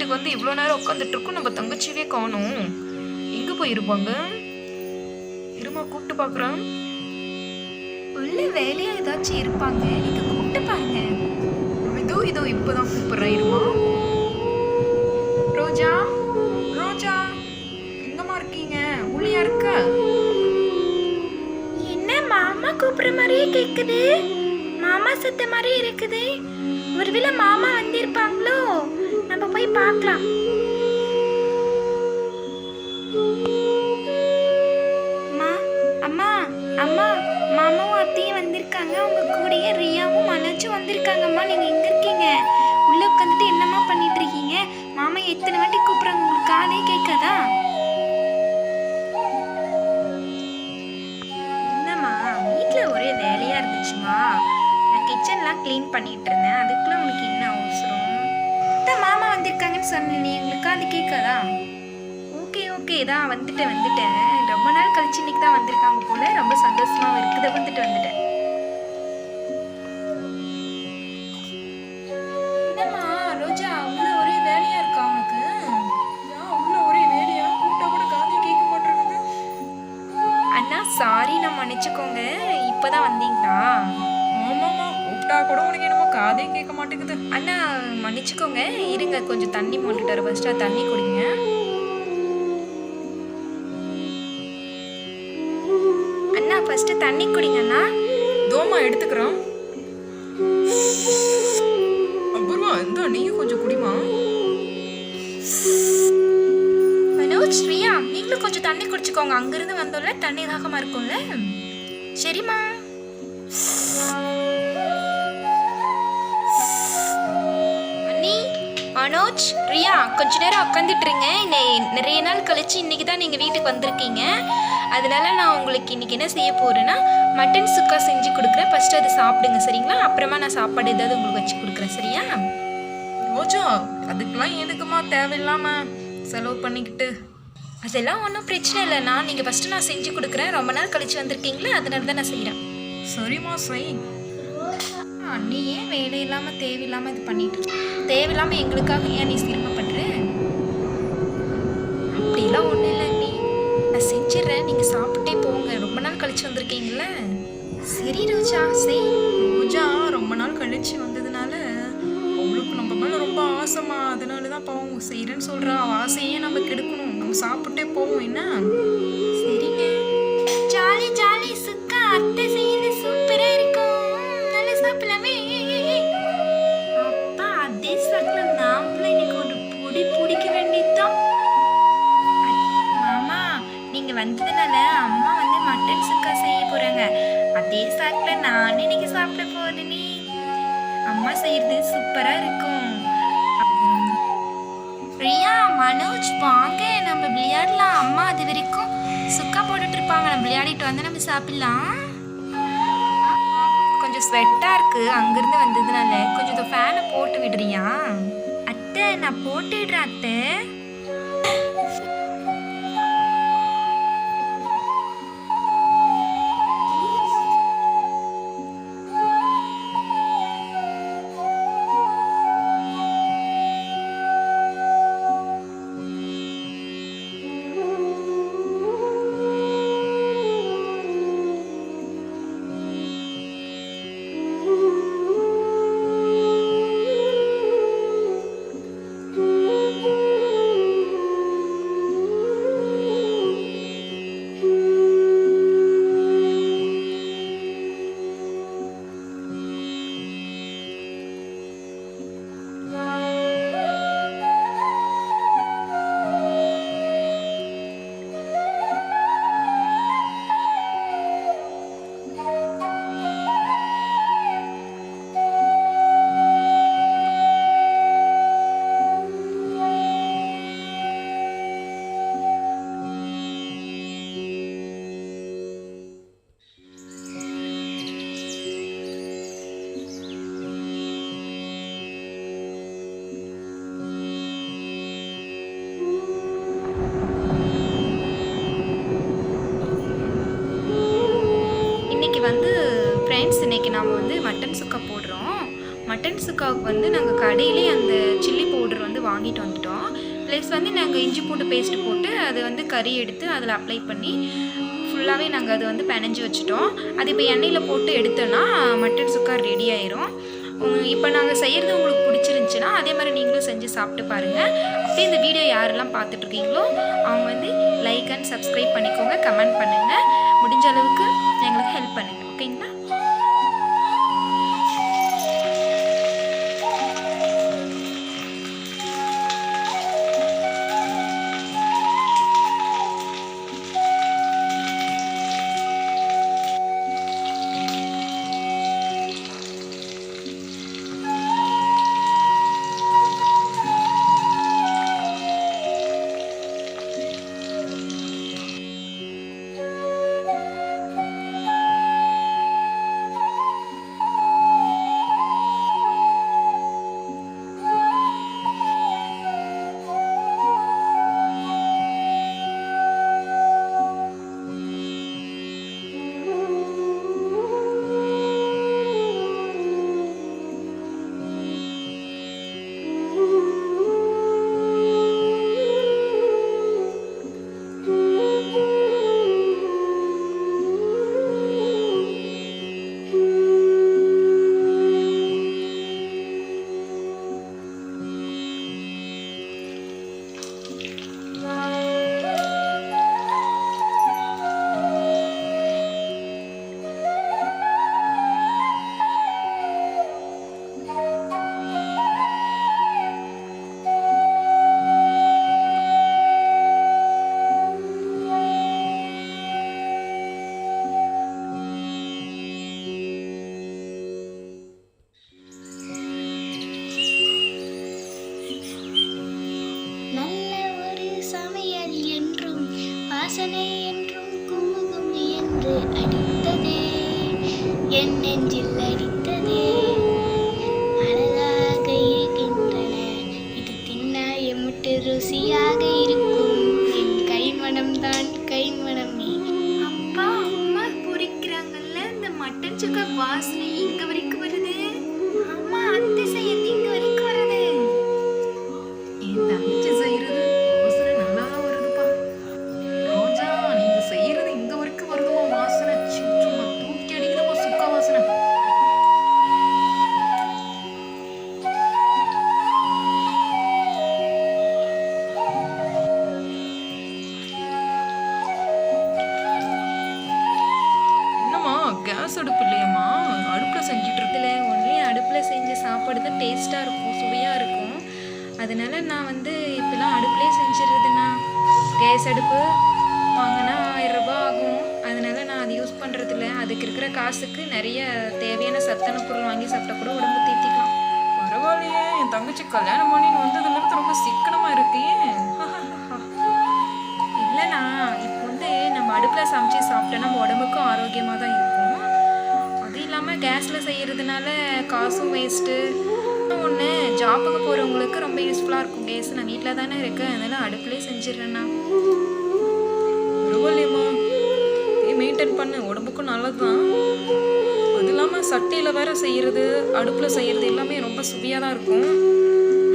வீட்டுக்கு வந்து இவ்வளோ நேரம் உட்காந்துட்டு இருக்கோம், நம்ம தங்கச்சியவே காணோம். எங்கே போயிருப்பாங்க? இருமா கூப்பிட்டு பார்க்குறேன். உள்ள வேலையா ஏதாச்சும் இருப்பாங்க, நீங்க கூப்பிட்டு பாருங்க. இதோ இப்போதான் கூப்பிட்றேன், இருமா. ரோஜா, ரோஜா, எங்கம்மா இருக்கீங்க? உள்ளியா இருக்க? என்ன மாமா கூப்பிடுற மாதிரியே கேக்குது, மாமா சத்த மாதிரி இருக்குது. ஒருவேளை மாமா வந்திருப்பாங்களோ, நம்ம போய் பார்க்கலாம். அம்மா அம்மா, மாமாவும் அத்தையும் வந்திருக்காங்க. உங்க கூடயே ரியாவும் மனோஜும் வந்திருக்காங்கம்மா. நீங்க எங்க இருக்கீங்க? உள்ள உட்காந்துட்டு என்னம்மா பண்ணிட்டு இருக்கீங்க? மாமா எத்தனை வாட்டி கூப்பிடுறாங்க, உங்களுக்கு காதே கேட்காதா? என்னம்மா, வீட்டுல ஒரே வேலையா இருந்துச்சுமா. நான் கிச்சன்லாம் க்ளீன் பண்ணிட்டு இருந்தேன். அதுக்குள்ள உனக்கு என்ன அவசரம்? மாமா வந்திருக்காங்கன்னு சொன்னேன், உங்களுக்கு அது கேட்காதா? ஓகே தான், வந்துட்டேன். ரொம்ப நாள் கழிச்சு இன்னைக்கு தான் வந்திருக்காங்க போல, ரொம்ப சந்தோஷமா இருக்குது. வந்துட்டேன். என்னம்மா ரோஜா, உள்ள ஒரே வேலையா இருக்கா உனக்கு? உள்ள ஒரே வேலையா? கூப்பிட்டா கூட காதே கேட்க மாட்டேங்குது. அண்ணா சாரி, நான் மன்னிச்சுக்கோங்க. இப்பதான் வந்தீங்களா? ஆமாம்மா, கூப்பிட்டா கூட உனக்கு என்னமோ காதே கேட்க மாட்டேங்குது. அண்ணா மன்னிச்சுக்கோங்க, இருங்க கொஞ்சம் தண்ணி மோண்டுட்டு வர. ஃபர்ஸ்டா தண்ணி குடிங்க. அண்ணா ஃபர்ஸ்ட் தண்ணி குடிங்கண்ணா. தோமா எடுத்துக்கிறோம். அப்புறமா இந்த நீயும் கொஞ்சம் குடிமா. மனோஜ், ரியா, நீங்களும் கொஞ்சம் தண்ணி குடிச்சுக்கோங்க. அங்கிருந்து வந்தோம்ல, தண்ணி தாகமா இருக்கும்ல. சரிம்மா. அண்ணி, மனோஜ், ரியா, கொஞ்ச நேரம் உட்காந்துட்டுருங்க. நிறைய நாள் கழிச்சு இன்னைக்கு தான் நீங்கள் வீட்டுக்கு வந்திருக்கீங்க. அதனால நான் உங்களுக்கு இன்னைக்கு என்ன செய்ய போகிறேன்னா, மட்டன் சுக்கா செஞ்சு கொடுக்குறேன். ஃபஸ்ட்டு அதை சாப்பிடுங்க, சரிங்களா? அப்புறமா நான் சாப்பாடு ஏதாவது உங்களுக்கு வச்சு கொடுக்குறேன், சரியா? ரோஜா, அதுக்கெல்லாம் எதுக்குமா தேவையில்லாம செலவு பண்ணிக்கிட்டு? அதெல்லாம் ஒன்றும் பிரச்சனை இல்லைண்ணா. நீங்கள் ஃபஸ்ட்டு நான் செஞ்சு கொடுக்குறேன். ரொம்ப நாள் கழிச்சு வந்திருக்கீங்களா, அதனால தான் நான் செய்கிறேன். சரிம்மா, செய். நீ ஏன் வேலை இல்லாமல் தேவையில்லாமல் இது பண்ணிட்டு தேவையில்லாமல் எங்களுக்காக ஏன் நீ சிரமப்படுற? அப்படிலாம் ஒன்றும் இல்லை நீ, நான் செஞ்சிடறேன். நீங்கள் சாப்பிட்டே போங்க. ரொம்ப நாள் கழிச்சு வந்திருக்கீங்கள. சரி ரோஜா, செய். ரோஜா ரொம்ப நாள் கழிச்சு வந்ததுனால அவளுக்கு நம்ம மேலே ரொம்ப ஆசைமா. அதனால தான் பாவம் செய்கிறேன்னு சொல்கிறா. அவள் ஆசையே நம்ம கெடுக்கணும். நம்ம சாப்பிட்டே போவோம், என்ன? சரிங்க. ஜாலி ஜாலி சுக்கா, அத்தை செய்யுது சூப்பராக இருக்கும். நல்லா சாப்பிடலாமே. அப்பா, அதே சாப்பிடல. நாமளும் இன்னைக்கு ஒரு பொடி பிடிக்க வேண்டியதுதான். மாமா, நீங்க வந்ததுனால அம்மா வந்து மட்டன் சுக்கா செய்ய போறாங்க. அதே சாக்கில் நானே இன்னைக்கு சாப்பிட போறேனே. அம்மா செய்யறது சூப்பரா இருக்கும். ரியா, மனோஜ், வாங்க நம்ம விளையாடலாம். அம்மா அது வரைக்கும் சுக்கா போட்டுட்டு இருப்பாங்க. நம்ம விளையாடிட்டு வந்து நம்ம சாப்பிடலாம். கொஞ்சம் ஸ்வெட்டா இருக்கு, அங்கிருந்து வந்ததுனால கொஞ்சம் ஃபேனை போட்டு விடுறியா? அத்தை, நான் போட்டுடுறேன் அத்தை. ஃப்ரெண்ட்ஸ், இன்றைக்கி நாம் வந்து மட்டன் சுக்கா போடுறோம். மட்டன் சுக்காவுக்கு வந்து நாங்கள் கடையிலே அந்த சில்லி பவுடர் வந்து வாங்கிட்டு வந்துட்டோம். ப்ளஸ் வந்து நாங்கள் இஞ்சி பூண்டு பேஸ்ட்டு போட்டு அது வந்து கறி எடுத்து அதில் அப்ளை பண்ணி ஃபுல்லாகவே நாங்கள் அதை வந்து பிணைஞ்சு வச்சுட்டோம். அது இப்போ எண்ணெயில் போட்டு எடுத்தோன்னா மட்டன் சுக்கா ரெடி ஆயிரும். இப்போ நாங்கள் செய்கிறது உங்களுக்கு பிடிச்சிருந்துச்சின்னா அதே மாதிரி நீங்களும் செஞ்சு சாப்பிட்டு பாருங்கள். அப்படியே இந்த வீடியோ யாரெல்லாம் பார்த்துட்ருக்கீங்களோ அவங்க வந்து லைக் அண்ட் சப்ஸ்கிரைப் பண்ணிக்கோங்க, கமெண்ட் பண்ணுங்கள், முடிஞ்ச அளவுக்கு எங்களுக்கு ஹெல்ப் பண்ணுங்கள். ஓகேங்களா? வாசனை என்றும் குமுகும் என்று அடித்ததே, என் நெஞ்சில் அடித்ததே. அழகாக இருக்கின்றன, இது தின்னா எம்முட்டு ருசியாக இருக்கும். என் கைமணம்தான் கைமணமே. அப்பா அம்மா பொரிக்கிறாங்கல்ல, இந்த மட்டன் சுக்கா வாசனை இங்க வரைக்கும் வருது. அம்மா அத்தை செய்யறது இங்க வரைக்கும் வருது. என் தங்கச்சி செய்யறது வாசனை நல்லா வருதுப்பா. ரோஜா, நீங்க செய்யறது இங்க வரைக்கும் வருதுமா வாசனை. சும்மா தூக்கி அடிக்குதுமா சுக்கா வாசனை. என்னம்மா கேஸ் அடுப்பு இல்லையம்மா, அடுப்புல செஞ்சுட்டு இருக்கு. இதில் ஒன்லி அடுப்பில் செஞ்ச சாப்பாடு தான் டேஸ்ட்டாக இருக்கும், சுவையாக இருக்கும். அதனால நான் வந்து இப்போலாம் அடுப்புலேயே செஞ்சிடுறதுண்ணா. கேஸ் அடுப்பு வாங்கினா 1000 ரூபாய் ஆகும். அதனால நான் அது யூஸ் பண்ணுறதில்ல. அதுக்கு இருக்கிற காசுக்கு நிறைய தேவையான சத்தான பொருள் வாங்கி சாப்பிட்டா கூட உடம்பு தேத்திக்கலாம். பரவாயில்லையே, என் தங்கச்சி கல்யாணம் பண்ணின்னு வந்ததுல இருந்து ரொம்ப சிக்கனமா இருக்கு. இல்லைண்ணா, இப்போ வந்து நம்ம அடுப்பில் சமைச்சு சாப்பிட்டா நம்ம உடம்புக்கும் ஆரோக்கியமாக தான் இருக்கும். அது இல்லாமல் கேஸில் செய்கிறதுனால காசும் வேஸ்ட்டு. ஒன்று ஜாப்புக்கு போகிறவங்களுக்கு ரொம்ப யூஸ்ஃபுல்லாக இருக்கும் கேஸ். நான் வீட்டில் தானே இருக்கேன், அதனால் அடுப்புலேயே செஞ்சிடுறேண்ணா. பரவாயில்லையம்மா, மெயின்டைன் பண்ணு, உடம்புக்கும் நல்லது தான். அது இல்லாமல் சட்டியில் வேற செய்கிறது, அடுப்பில் செய்கிறது எல்லாமே ரொம்ப சுவையாக தான் இருக்கும்.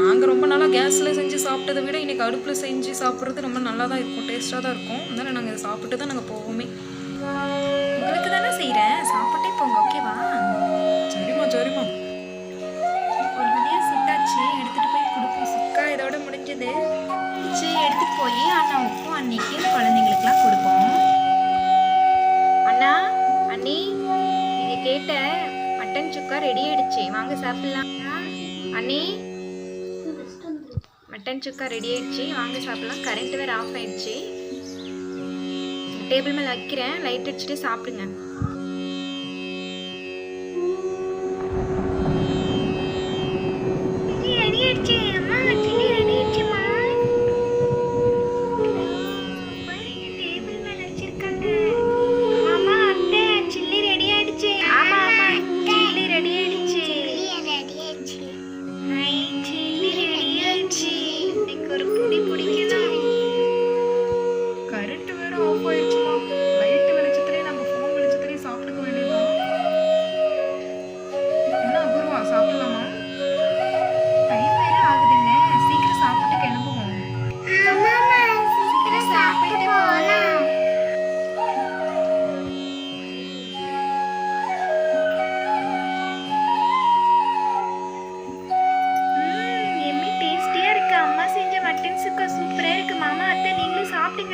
நாங்கள் ரொம்ப நாளாக கேஸில் செஞ்சு சாப்பிட்டதை விட இன்றைக்கி அடுப்பில் செஞ்சு சாப்பிட்றது ரொம்ப நல்லா தான் இருக்கும், டேஸ்ட்டாக தான் இருக்கும். அதனால் நாங்கள் இதை சாப்பிட்டு தான் நாங்கள் போவோமே. உங்களுக்கு தானே செய்கிறேன், சாப்பிட்டே போங்க. ஓகேவா? சரிம்மா சரிம்மா. ஒரு மதியம் சுட்டாச்சு, எடுத்துகிட்டு போய் கொடுப்போம். சுக்கா இதோட முடிஞ்சது. சரி, எடுத்துகிட்டு போய் அண்ணாவுக்கும் அன்னைக்கு குழந்தைங்களுக்குலாம் கொடுப்போம். அண்ணா அண்ணி, நீங்கள் கேட்ட மட்டன் சுக்கா ரெடி ஆயிடுச்சு, வாங்க சாப்பிட்லாம். அண்ணி, மட்டன் சுக்கா ரெடி ஆயிடுச்சு, வாங்க சாப்பிட்லாம். கரண்ட் வேறு ஆஃப் ஆயிடுச்சு. டேபிள் மேலே வைக்கிறேன், லைட் அடிச்சுட்டு சாப்பிடுங்க.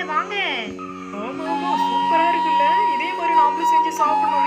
வாங்க வாங்க ஆமா ஆமா சூப்பரா இருக்குல்ல, இதே மாதிரி நாமளும் செஞ்சு சாப்பிடணும்.